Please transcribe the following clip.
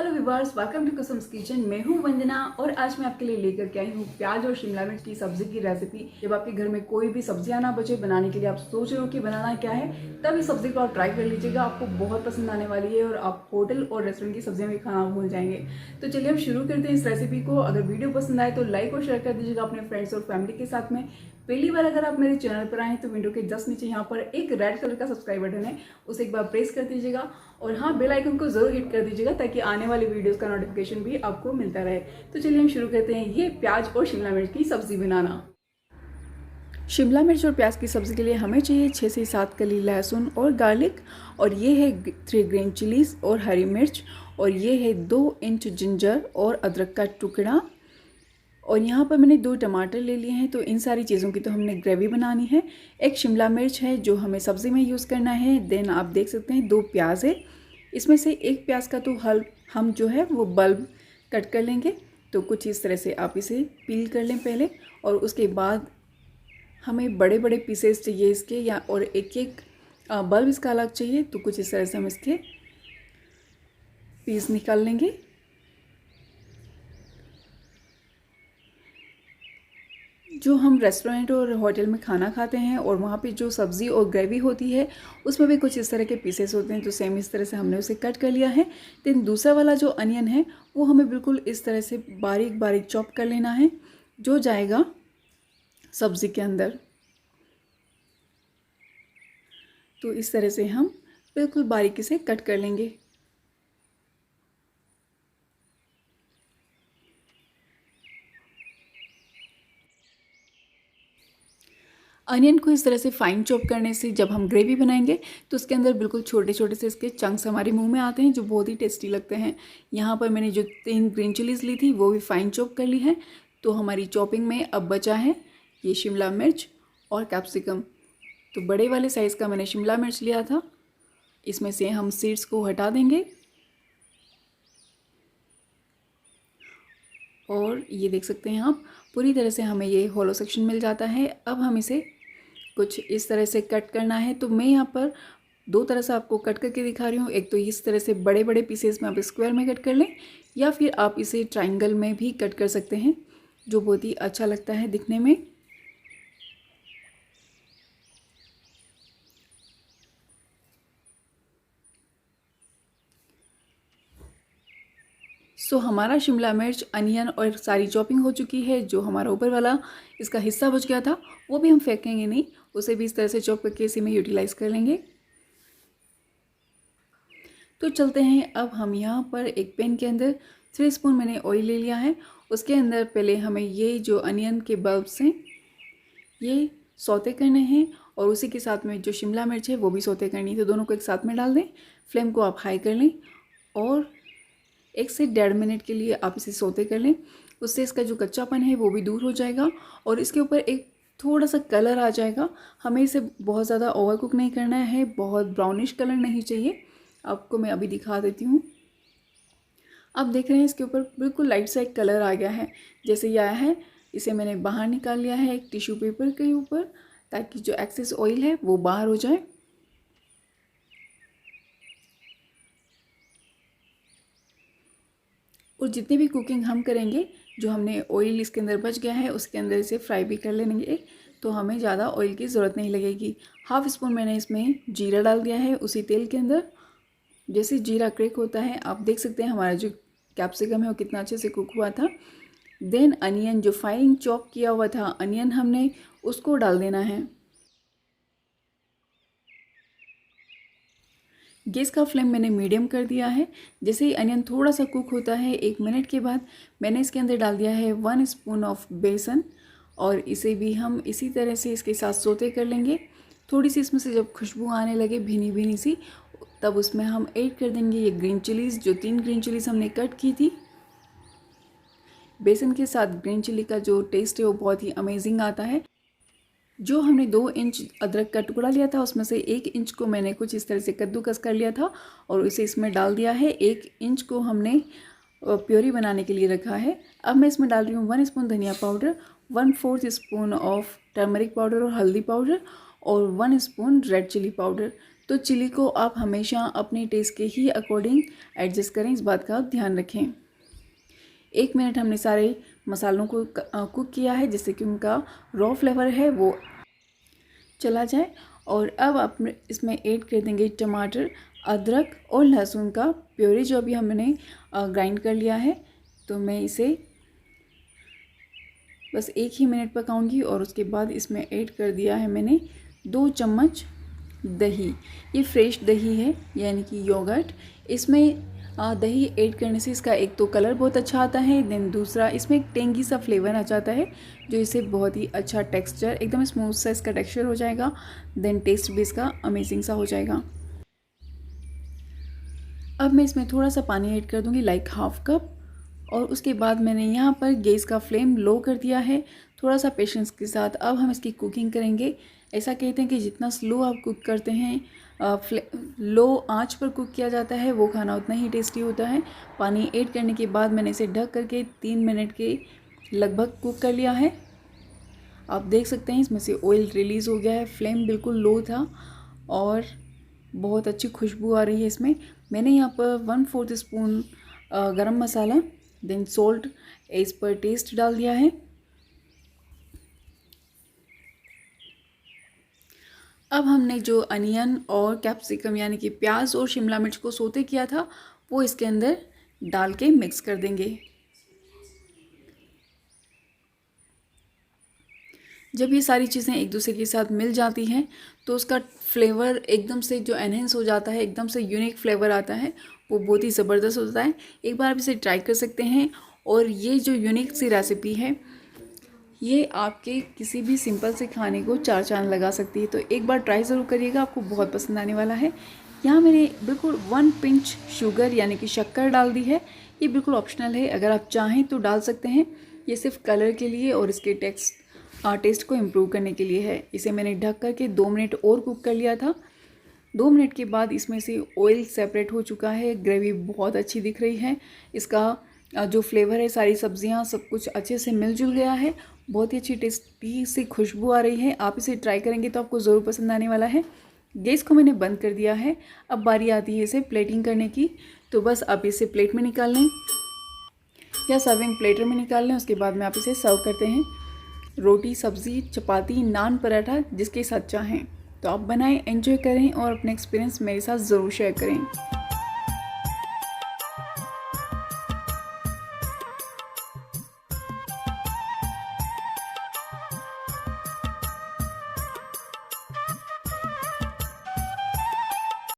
Hello viewers, welcome to Kusum's kitchen. मैं हूं वंदना और आज मैं आपके लिए लेकर के आई हूं प्याज और शिमला मिर्च की सब्जी की रेसिपी। जब आपके घर में कोई भी सब्जियां ना बचे बनाने के लिए, आप सोच रहे हो कि बनाना क्या है, तब इस सब्जी को आप ट्राई कर लीजिएगा। आपको बहुत पसंद आने वाली है और आप होटल और रेस्टोरेंट की सब्जियां भी खाना भूल जाएंगे। तो चलिए हम शुरू करते हैं इस रेसिपी को। अगर वीडियो पसंद आए तो लाइक और शेयर कर दीजिएगा अपने फ्रेंड्स और फैमिली के साथ में। पहली बार अगर आप मेरे चैनल पर आए तो विंडो के जस्ट नीचे यहाँ पर एक रेड कलर का सब्सक्राइब बटन है, उसे एक बार प्रेस कर दीजिएगा और हाँ, बेल आइकन को जरूर हिट कर दीजिएगा ताकि आने वाली वीडियोस का नोटिफिकेशन भी आपको मिलता रहे। तो चलिए हम शुरू करते हैं ये प्याज और शिमला मिर्च की सब्जी बनाना। शिमला मिर्च और प्याज की सब्ज़ी के लिए हमें चाहिए 6 से 7 कली लहसुन और गार्लिक, और ये है 3 ग्रीन चिलीज़ और हरी मिर्च, और ये है 2 इंच जिंजर और अदरक का टुकड़ा, और यहाँ पर मैंने 2 टमाटर ले लिए हैं। तो इन सारी चीज़ों की तो हमने ग्रेवी बनानी है। एक शिमला मिर्च है जो हमें सब्ज़ी में यूज़ करना है। देन आप देख सकते हैं 2 प्याज है, इसमें से एक प्याज का तो हम जो है वो बल्ब कट कर लेंगे। तो कुछ इस तरह से आप इसे पील कर लें पहले, और उसके बाद हमें बड़े बड़े पीसेस चाहिए इसके, या और एक एक बल्ब इसका अलग चाहिए। तो कुछ इस तरह से हम इसके पीस निकाल लेंगे। जो हम रेस्टोरेंट और होटल में खाना खाते हैं और वहाँ पे जो सब्ज़ी और ग्रेवी होती है उसमें भी कुछ इस तरह के पीसेस होते हैं। तो सेम इस तरह से हमने उसे कट कर लिया है। देन दूसरा वाला जो अनियन है वो हमें बिल्कुल इस तरह से बारीक बारीक चॉप कर लेना है, जो जाएगा सब्ज़ी के अंदर। तो इस तरह से हम बिल्कुल बारीकी से कट कर लेंगे। अनियन को इस तरह से फाइन चॉप करने से जब हम ग्रेवी बनाएंगे तो उसके अंदर बिल्कुल छोटे छोटे से इसके चंक्स हमारे मुंह में आते हैं, जो बहुत ही टेस्टी लगते हैं। यहाँ पर मैंने जो 3 ग्रीन चिलीज़ ली थी वो भी फाइन चॉप कर ली है। तो हमारी चॉपिंग में अब बचा है ये शिमला मिर्च और कैप्सिकम। तो बड़े वाले साइज़ का मैंने शिमला मिर्च लिया था, इसमें से हम सीड्स को हटा देंगे। और ये देख सकते हैं आप, पूरी तरह से हमें ये होलो सेक्शन मिल जाता है। अब हम इसे कुछ इस तरह से कट करना है। तो मैं यहाँ पर 2 तरह से आपको कट करके दिखा रही हूँ। एक तो इस तरह से बड़े बड़े पीसेस में आप स्क्वायर में कट कर लें, या फिर आप इसे ट्रायंगल में भी कट कर सकते हैं, जो बहुत ही अच्छा लगता है दिखने में। सो हमारा शिमला मिर्च, अनियन और सारी चॉपिंग हो चुकी है। जो हमारा ऊपर वाला इसका हिस्सा बच गया था वो भी हम फेंकेंगे नहीं, उसे भी इस तरह से चॉप करके इसी में यूटिलाइज़ कर लेंगे। तो चलते हैं, अब हम यहाँ पर एक पैन के अंदर 3 स्पून मैंने ऑयल ले लिया है। उसके अंदर पहले हमें ये जो अनियन के बल्ब्स हैं ये सौते करने हैं, और उसी के साथ में जो शिमला मिर्च है वो भी सौते करनी है। तो दोनों को एक साथ में डाल दें। फ्लेम को आप हाई कर लें और 1 से 1.5 मिनट के लिए आप इसे सौते कर लें। उससे इसका जो कच्चापन है वो भी दूर हो जाएगा और इसके ऊपर एक थोड़ा सा कलर आ जाएगा। हमें इसे बहुत ज़्यादा ओवर कुक नहीं करना है, बहुत ब्राउनिश कलर नहीं चाहिए। आपको मैं अभी दिखा देती हूँ। आप देख रहे हैं इसके ऊपर बिल्कुल लाइट सा एक कलर आ गया है। जैसे ये आया है, इसे मैंने बाहर निकाल लिया है एक टिश्यू पेपर के ऊपर, ताकि जो एक्सेस ऑयल है वो बाहर हो जाए। और जितनी भी कुकिंग हम करेंगे, जो हमने ऑयल इसके अंदर बच गया है उसके अंदर इसे फ्राई भी कर लेंगे, तो हमें ज़्यादा ऑयल की ज़रूरत नहीं लगेगी। 1/2 स्पून मैंने इसमें जीरा डाल दिया है उसी तेल के अंदर। जैसे जीरा क्रैक होता है, आप देख सकते हैं हमारा जो कैप्सिकम है वो कितना अच्छे से कुक हुआ था। देन अनियन, जो फाइन चॉप किया हुआ था अनियन, हमने उसको डाल देना है। गैस का फ्लेम मैंने मीडियम कर दिया है। जैसे ही अनियन थोड़ा सा कुक होता है 1 मिनट के बाद, मैंने इसके अंदर डाल दिया है 1 स्पून ऑफ बेसन, और इसे भी हम इसी तरह से इसके साथ सौते कर लेंगे। थोड़ी सी इसमें से जब खुशबू आने लगे भीनी भीनी सी, तब उसमें हम ऐड कर देंगे ये ग्रीन चिलीज़, जो 3 ग्रीन चिलीज़ हमने कट की थी। बेसन के साथ ग्रीन चिली का जो टेस्ट है वो बहुत ही अमेजिंग आता है। जो हमने 2 इंच अदरक का टुकड़ा लिया था उसमें से 1 इंच को मैंने कुछ इस तरह से कद्दूकस कर लिया था और उसे इसमें डाल दिया है। 1 इंच को हमने प्योरी बनाने के लिए रखा है। अब मैं इसमें डाल रही हूँ 1 स्पून धनिया powder, 1/4 spoon of turmeric powder और हल्दी पाउडर, और 1 स्पून रेड चिली पाउडर। तो चिली को आप हमेशा अपने टेस्ट के ही अकॉर्डिंग एडजस्ट करें, इस बात का आप ध्यान रखें। 1 मिनट हमने सारे मसालों को कुक किया है जिससे कि उनका रॉ फ्लेवर है वो चला जाए। और अब आप इसमें ऐड कर देंगे टमाटर, अदरक और लहसुन का प्योरी जो अभी हमने ग्राइंड कर लिया है। तो मैं इसे बस 1 ही मिनट पकाऊंगी और उसके बाद इसमें ऐड कर दिया है मैंने 2 चम्मच दही। ये फ्रेश दही है यानी कि योगर्ट। इसमें दही ऐड करने से इसका एक तो कलर बहुत अच्छा आता है, देन दूसरा इसमें एक टेंगी सा फ्लेवर आ जाता है जो इसे बहुत ही अच्छा टेक्सचर, एकदम स्मूथ सा इसका टेक्सचर हो जाएगा। देन टेस्ट भी इसका अमेजिंग सा हो जाएगा। अब मैं इसमें थोड़ा सा पानी ऐड कर दूंगी, लाइक हाफ कप। और उसके बाद मैंने यहाँ पर गैस का फ्लेम लो कर दिया है। थोड़ा सा पेशेंस के साथ अब हम इसकी कुकिंग करेंगे। ऐसा कहते हैं कि जितना स्लो आप कुक करते हैं, लो आंच पर कुक किया जाता है, वो खाना उतना ही टेस्टी होता है। पानी ऐड करने के बाद मैंने इसे ढक करके 3 मिनट के लगभग कुक कर लिया है। आप देख सकते हैं इसमें से ऑयल रिलीज़ हो गया है, फ्लेम बिल्कुल लो था और बहुत अच्छी खुशबू आ रही है इसमें। मैंने यहाँ पर 1/4 spoon garam masala, then salt as per taste डाल दिया है। अब हमने जो अनियन और कैप्सिकम यानी कि प्याज और शिमला मिर्च को सोते किया था वो इसके अंदर डाल के मिक्स कर देंगे। जब ये सारी चीज़ें एक दूसरे के साथ मिल जाती हैं तो उसका फ्लेवर एकदम से जो एनहेंस हो जाता है, एकदम से यूनिक फ्लेवर आता है, वो बहुत ही ज़बरदस्त होता है। एक बार आप इसे ट्राई कर सकते हैं। और ये जो यूनिक सी रेसिपी है ये आपके किसी भी सिंपल से खाने को 4 चांद लगा सकती है। तो एक बार ट्राई ज़रूर करिएगा, आपको बहुत पसंद आने वाला है। यहाँ मैंने बिल्कुल 1 पिंच शुगर यानी कि शक्कर डाल दी है। ये बिल्कुल ऑप्शनल है, अगर आप चाहें तो डाल सकते हैं। ये सिर्फ कलर के लिए और इसके टेस्ट को इम्प्रूव करने के लिए है। इसे मैंने ढक कर के 2 मिनट और कुक कर लिया था। 2 मिनट के बाद इसमें से ऑयल सेपरेट हो चुका है, ग्रेवी बहुत अच्छी दिख रही है। इसका जो फ्लेवर है, सारी सब्जियां सब कुछ अच्छे से मिलजुल गया है। बहुत ही अच्छी टेस्टी सी खुशबू आ रही है। आप इसे ट्राई करेंगे तो आपको ज़रूर पसंद आने वाला है। गैस को मैंने बंद कर दिया है। अब बारी आती है इसे प्लेटिंग करने की। तो बस आप इसे प्लेट में निकाल लें या सर्विंग प्लेटर में निकाल लें। उसके बाद में आप इसे सर्व करते हैं रोटी, सब्ज़ी, चपाती, नान, पराठा, जिसके साथ चाहें। तो आप बनाएं, एंजॉय करें और अपने एक्सपीरियंस मेरे साथ ज़रूर शेयर करें।